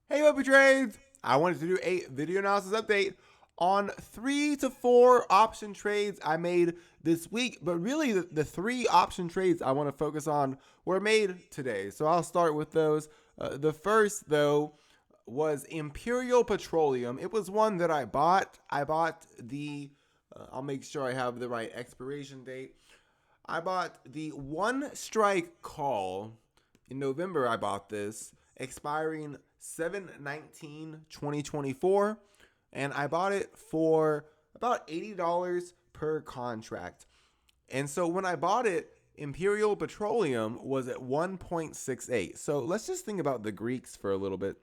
Hey, Open Trades! I wanted to do a video analysis update on 3 to 4 option trades I made this week, but really the 3 option trades I want to focus on were made today. So I'll start with those. The first, though, was Imperial Petroleum. It was one that I bought. I'll make sure I have the right expiration date. I bought the one strike call in November. I bought this expiring 7/19/2024, and I bought it for about $80 per contract. And so when I bought it, Imperial Petroleum was at 1.68. So let's just think about the Greeks for a little bit.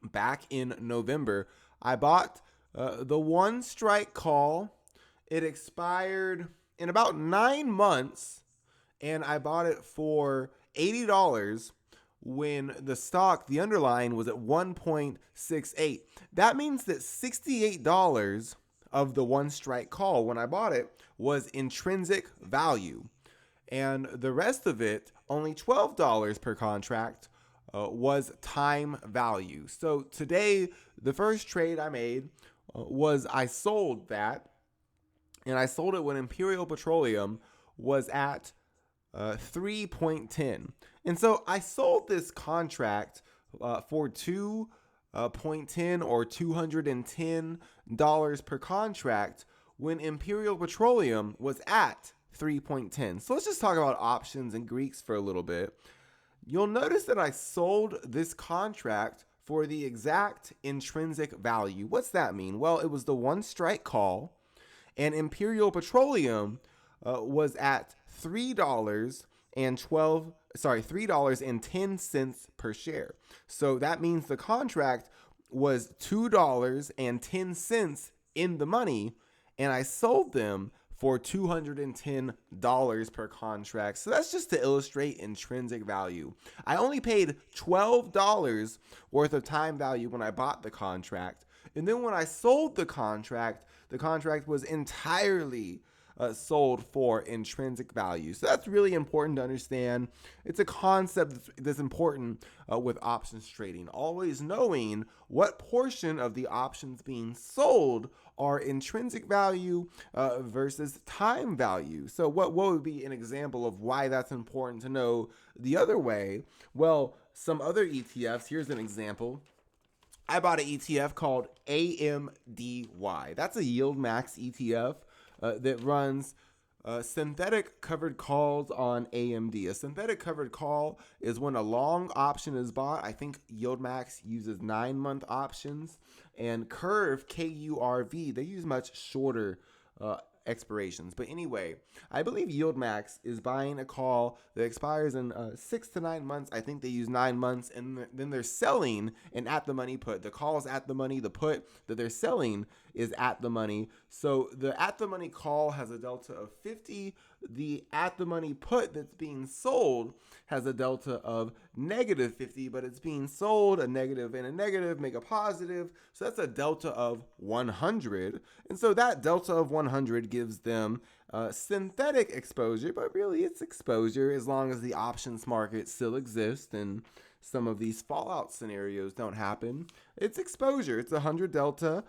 Back in November, I bought the one strike call. It expired in about 9 months, and I bought it for $80 when the stock, the underlying, was at 1.68. That means that $68 of the one strike call when I bought it was intrinsic value. And the rest of it, only $12 per contract, was time value. So today, the first trade I made was I sold that, and I sold it when Imperial Petroleum was at 3.10. And so I sold this contract for 2.10 or $210 per contract when Imperial Petroleum was at 3.10. So let's just talk about options and Greeks for a little bit. You'll notice that I sold this contract for the exact intrinsic value. What's that mean? Well, it was the one strike call, and Imperial Petroleum was at $3.10 per share. So that means the contract was $2.10 in the money, and I sold them for $210 per contract. So that's just to illustrate intrinsic value. I only paid $12 worth of time value when I bought the contract. And then when I sold the contract was entirely sold for intrinsic value. So that's really important to understand. It's a concept that's important with options trading. Always knowing what portion of the options being sold are intrinsic value versus time value. So what would be an example of why that's important to know the other way? Well, some other ETFs, here's an example. I bought an ETF called AMDY. That's a yield max ETF that runs synthetic covered calls on AMD. A synthetic covered call is when a long option is bought. I think YieldMax uses 9-month options, and Curve, KURV, they use much shorter expirations. But anyway, I believe YieldMax is buying a call that expires in 6 to 9 months. I think they use 9 months, and then they're selling an at the money put. The call is at the money. The put that they're selling is at the money. So the at the money call has a delta of 50. The at the money put that's being sold has a delta of negative 50, but it's being sold. A negative and a negative make a positive. So that's a delta of 100. And so that delta of 100 gives them synthetic exposure, but really it's exposure as long as the options market still exists and some of these fallout scenarios don't happen. It's exposure. It's 100 delta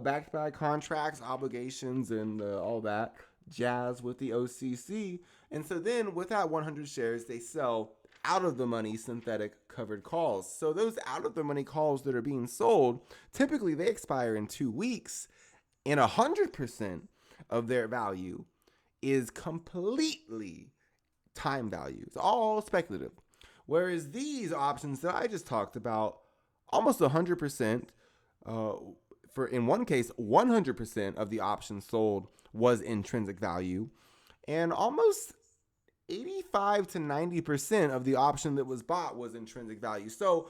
backed by contracts, obligations, and all that jazz with the OCC. And so then with that 100 shares, they sell out of the money synthetic covered calls. So those out of the money calls that are being sold, typically they expire in 2 weeks, and 100% of their value is completely time value. It's all speculative. Whereas these options that I just talked about, almost 100%, for in one case, 100% of the options sold was intrinsic value, and almost 85 to 90% of the option that was bought was intrinsic value. So,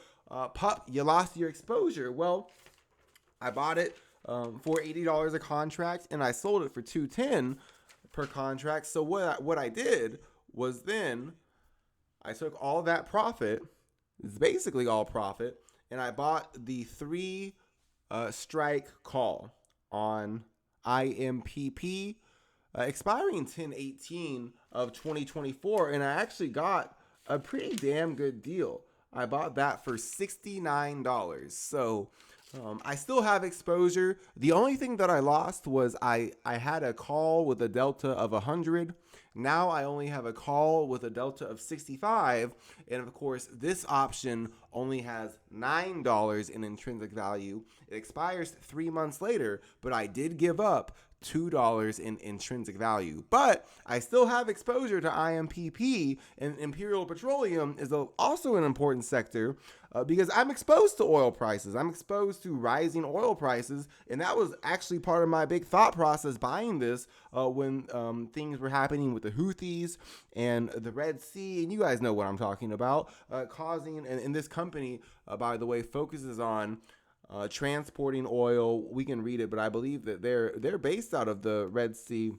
pup, you lost your exposure. Well, I bought it for $80 a contract, and I sold it for $210 per contract. So what I did was then I took all that profit, it's basically all profit, and I bought the 3 strike call on IMPP expiring 10/18 of 2024, and I actually got a pretty damn good deal. I bought that for $69. So I still have exposure. The only thing that I lost was I had a call with a delta of 100. Now I only have a call with a delta of 65. And of course, this option only has $9 in intrinsic value. It expires 3 months later, but I did give up $2 in intrinsic value. But I still have exposure to IMPP, and Imperial Petroleum is also an important sector because I'm exposed to oil prices. I'm exposed to rising oil prices, and that was actually part of my big thought process buying this when things were happening with the Houthis and the Red Sea, and you guys know what I'm talking about, causing, and this company, by the way, focuses on transporting oil. We can read it, but I believe that they're based out of the Red Sea,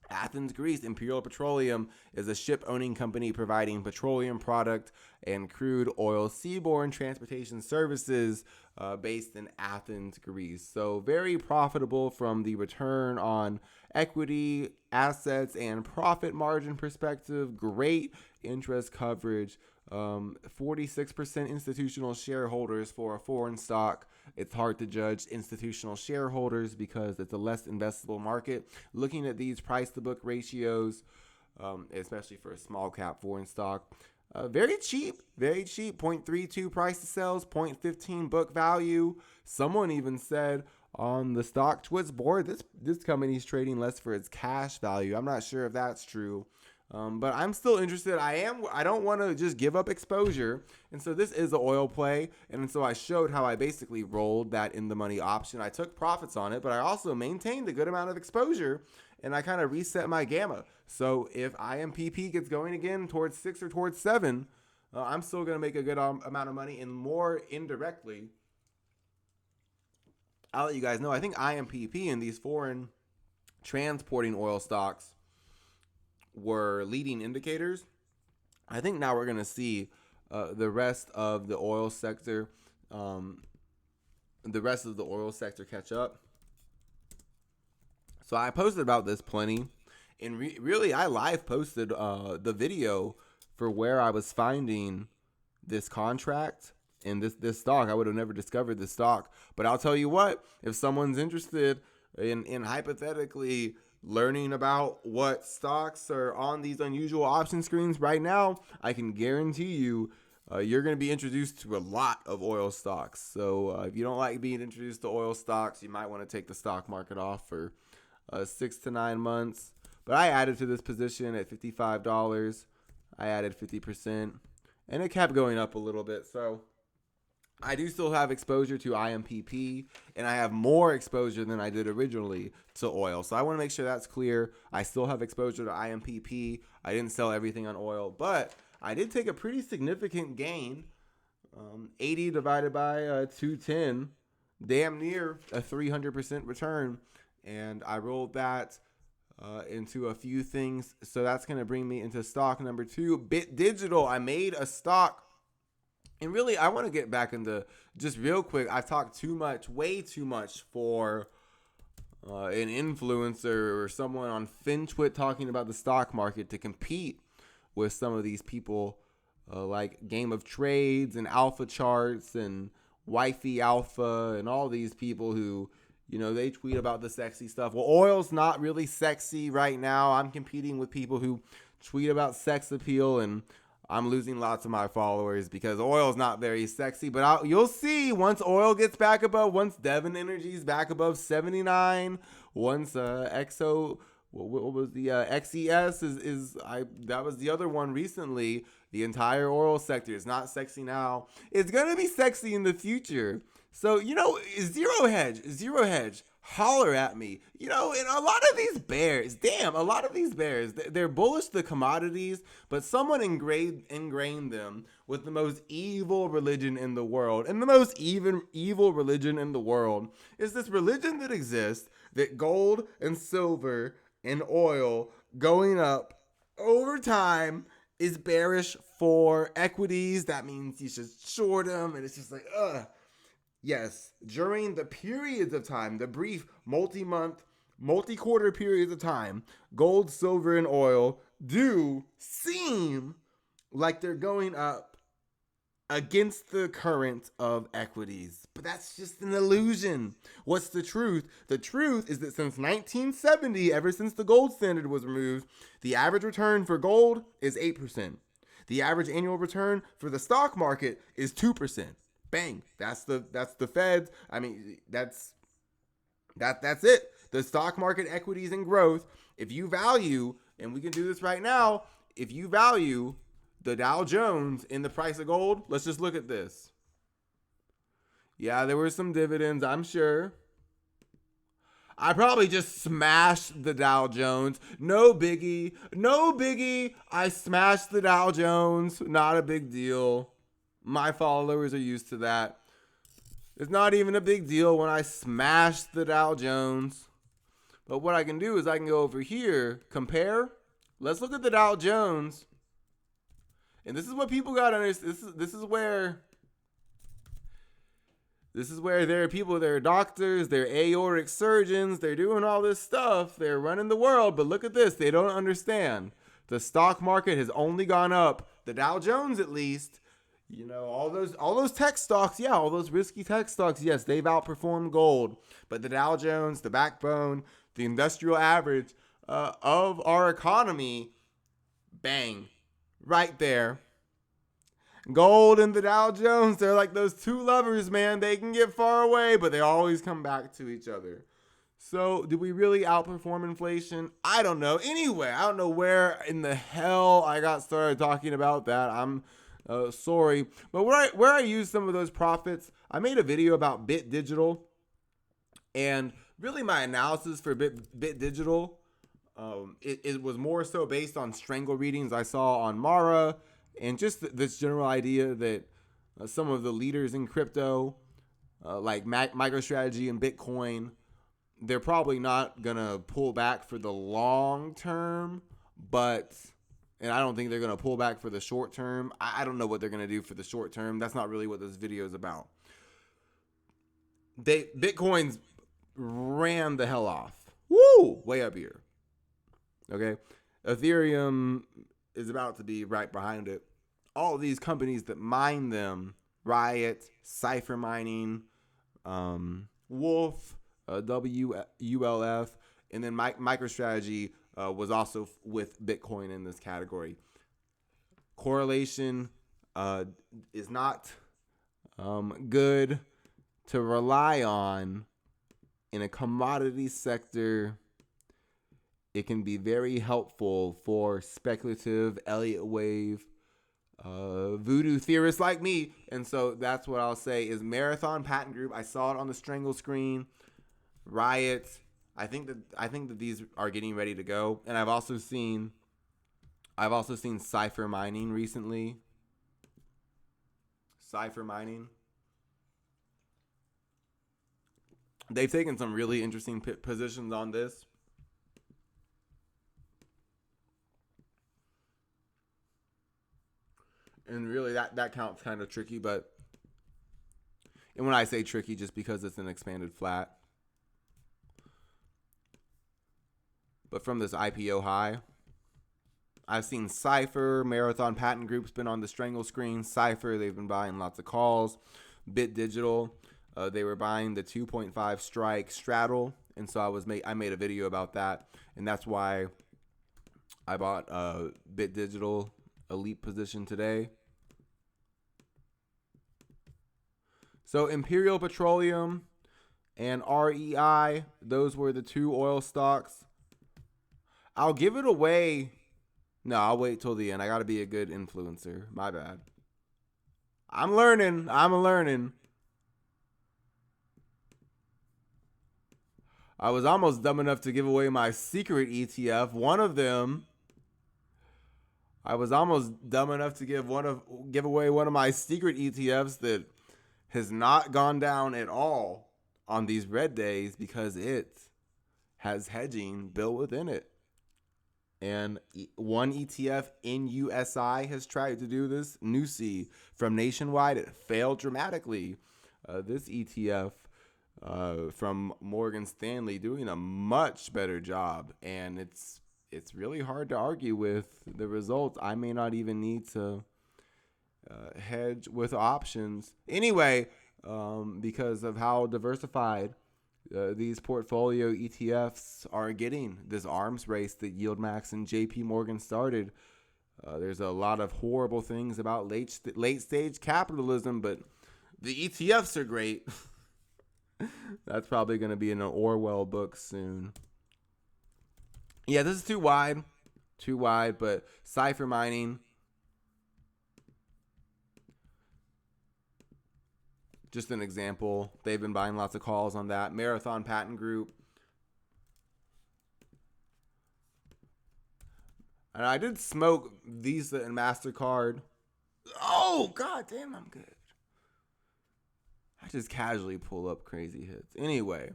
Athens, Greece. Imperial Petroleum is a ship-owning company providing petroleum product and crude oil seaborne transportation services based in Athens, Greece. So very profitable from the return on equity, assets, and profit margin perspective. Great interest coverage. 46% institutional shareholders for a foreign stock. It's hard to judge institutional shareholders because it's a less investable market. Looking at these price to book ratios, especially for a small cap foreign stock, very cheap, 0.32 price to sales, 0.15 book value. Someone even said on the stock Twits board, this company's trading less for its cash value. I'm not sure if that's true. But I'm still interested. I don't want to just give up exposure. And so this is an oil play. And so I showed how I basically rolled that in the money option. I took profits on it, but I also maintained a good amount of exposure, and I kind of reset my gamma. So if IMPP gets going again towards 6 or towards 7, I'm still going to make a good amount of money. And more indirectly, I'll let you guys know, I think IMPP and these foreign transporting oil stocks were leading indicators. I think now we're going to see the rest of the oil sector, catch up. So I posted about this plenty, and really I live posted the video for where I was finding this contract and this stock. I would have never discovered this stock, but I'll tell you what, if someone's interested in hypothetically learning about what stocks are on these unusual option screens right now, I can guarantee you you're going to be introduced to a lot of oil stocks. So if you don't like being introduced to oil stocks, you might want to take the stock market off for 6 to 9 months. But I added to this position at $55. I added 50%, and it kept going up a little bit. So I do still have exposure to IMPP, and I have more exposure than I did originally to oil. So I want to make sure that's clear. I still have exposure to IMPP. I didn't sell everything on oil, but I did take a pretty significant gain. 80 divided by 210, damn near a 300% return. And I rolled that into a few things. So that's going to bring me into stock number 2, Bit Digital. I made a stock. And really, I want to get back into, just real quick, I've talked too much, way too much for an influencer or someone on FinTwit talking about the stock market to compete with some of these people like Game of Trades and Alpha Charts and Wifey Alpha and all these people who, you know, they tweet about the sexy stuff. Well, oil's not really sexy right now. I'm competing with people who tweet about sex appeal, and I'm losing lots of my followers because oil is not very sexy. But you'll see once oil gets back above, once Devon Energy's back above 79, once XO, what was the XES that was the other one recently. The entire oil sector is not sexy now. It's gonna be sexy in the future. So, you know, zero hedge, holler at me. You know, and a lot of these bears, they're bullish the commodities, but someone ingrained them with the most evil religion in the world. And the most evil religion in the world is this religion that exists, that gold and silver and oil going up over time is bearish for equities. That means you should short them, and it's just like, ugh. Yes, during the periods of time, the brief multi-month, multi-quarter periods of time, gold, silver, and oil do seem like they're going up against the current of equities. But that's just an illusion. What's the truth? The truth is that since 1970, ever since the gold standard was removed, the average return for gold is 8%. The average annual return for the stock market is 2%. Bang. That's the Feds. I mean, that's it. The stock market, equities, and growth. If you value, and we can do this right now, if you value the Dow Jones in the price of gold, let's just look at this. Yeah, there were some dividends, I'm sure. I probably just smashed the Dow Jones. No biggie. No biggie. I smashed the Dow Jones. Not a big deal. My followers are used to that. It's not even a big deal when I smash the Dow Jones. But what I can do is I can go over here, compare. Let's look at the Dow Jones. And this is what people got to understand. This is where there are people, there are doctors, they're aortic surgeons, they're doing all this stuff, they're running the world, but look at this, they don't understand. The stock market has only gone up, the Dow Jones at least. You know, all those tech stocks, yeah, all those risky tech stocks, yes, they've outperformed gold. But the Dow Jones, the backbone, the industrial average of our economy, bang, right there. Gold and the Dow Jones, they're like those two lovers, man. They can get far away, but they always come back to each other. So, do we really outperform inflation? I don't know. Anyway, I don't know where in the hell I got started talking about that. I'm sorry. But where I used some of those profits, I made a video about Bit Digital. And really my analysis for Bit Digital, it was more so based on strangle readings I saw on Mara and just this general idea that some of the leaders in crypto, like MicroStrategy and Bitcoin, they're probably not going to pull back for the long term, and I don't think they're going to pull back for the short term. I don't know what they're going to do for the short term. That's not really what this video is about. Bitcoin's ran the hell off. Woo! Way up here. Okay? Ethereum is about to be right behind it. All of these companies that mine them, Riot, Cypher Mining, Wolf, WULF, and then MicroStrategy was also with Bitcoin in this category. Correlation is not good to rely on in a commodity sector. It can be very helpful for speculative Elliott wave voodoo theorists like me. And so that's what I'll say is Marathon Patent Group. I saw it on the strangle screen. Riot. I think that these are getting ready to go. And I've also seen Cypher Mining recently. Cypher Mining. They've taken some really interesting positions on this. And really that count's kind of tricky, and when I say tricky, just because it's an expanded flat. But from this IPO high, I've seen Cypher, Marathon Patent Group's been on the strangle screen. Cypher, they've been buying lots of calls. Bit Digital, they were buying the 2.5 strike straddle, and so I made a video about that, and that's why I bought Bit Digital elite position today. So Imperial Petroleum and REI, those were the two oil stocks. I'll give it away. No, I'll wait till the end. I got to be a good influencer. My bad. I'm learning. I was almost dumb enough to give away my secret ETF. One of them, I was almost dumb enough to give away one of my secret ETFs that has not gone down at all on these red days because it has hedging built within it. And one ETF in USI has tried to do this. NUSI from Nationwide, it failed dramatically. This ETF from Morgan Stanley doing a much better job, and it's really hard to argue with the results. I may not even need to hedge with options. Anyway, because of how diversified these portfolio ETFs are getting, this arms race that YieldMax and JP Morgan started. There's a lot of horrible things about late stage capitalism, but the ETFs are great. That's probably going to be in an Orwell book soon. Yeah, this is too wide, but cipher mining, just an example. They've been buying lots of calls on that. Marathon Patent Group. And I did smoke Visa and MasterCard. Oh, god damn, I'm good. I just casually pull up crazy hits. Anyway,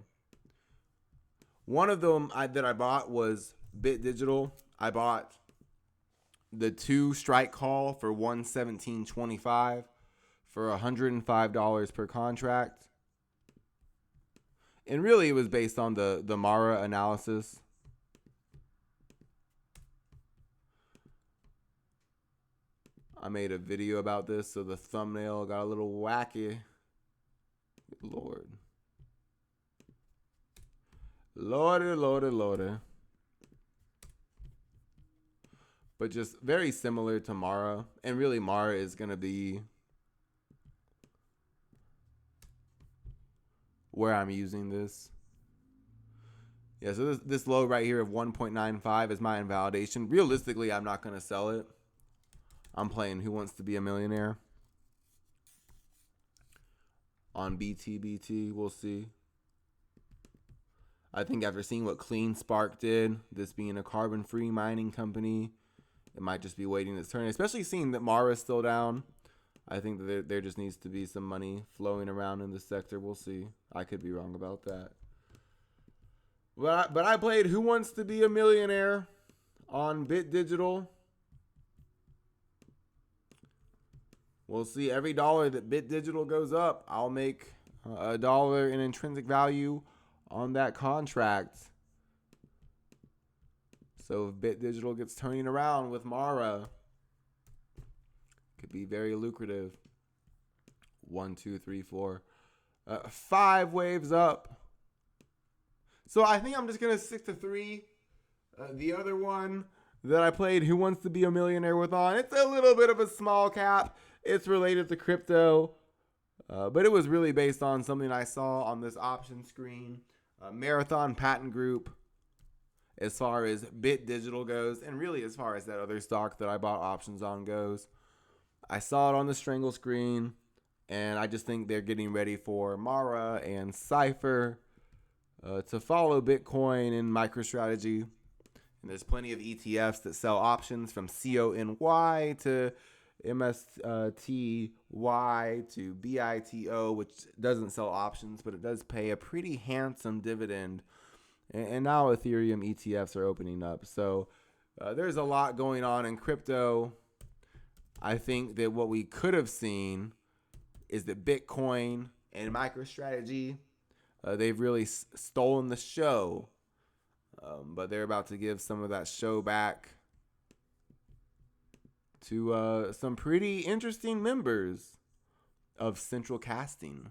one of them that I bought was Bit Digital. I bought the 2 strike call for $117.25 for $105 per contract. And really it was based on the Mara analysis. I made a video about this, so the thumbnail got a little wacky. Lord. Lordy. But just very similar to Mara. And really Mara is going to be where I'm using this. Yeah, so this low right here of 1.95 is my invalidation. Realistically, I'm not going to sell it. I'm playing Who Wants to Be a Millionaire on BTBT. We'll see. I think after seeing what Clean Spark did, this being a carbon-free mining company, it might just be waiting its turn. Especially seeing that Mara is still down. I think that there just needs to be some money flowing around in the sector. We'll see. I could be wrong about that. But I played Who Wants to Be a Millionaire on Bit Digital. We'll see. Every dollar that Bit Digital goes up, I'll make $1 in intrinsic value on that contract. So if Bit Digital gets turning around with Mara, it could be very lucrative. 1, 2, 3, 4, 5 waves up. So I think I'm just gonna stick to 3. The other one that I played, Who Wants to Be a Millionaire with on, it's a little bit of a small cap. It's related to crypto, but it was really based on something I saw on this option screen. Marathon Patent Group, as far as Bit Digital goes, and really as far as that other stock that I bought options on goes. I saw it on the strangle screen, and I just think they're getting ready for Mara and Cypher to follow Bitcoin and MicroStrategy. And there's plenty of ETFs that sell options from CONY to MSTY to BITO, which doesn't sell options, but it does pay a pretty handsome dividend. And now Ethereum ETFs are opening up. So there's a lot going on in crypto. I think that what we could have seen is that Bitcoin and MicroStrategy, they've really stolen the show. But they're about to give some of that show back to some pretty interesting members of Central Casting.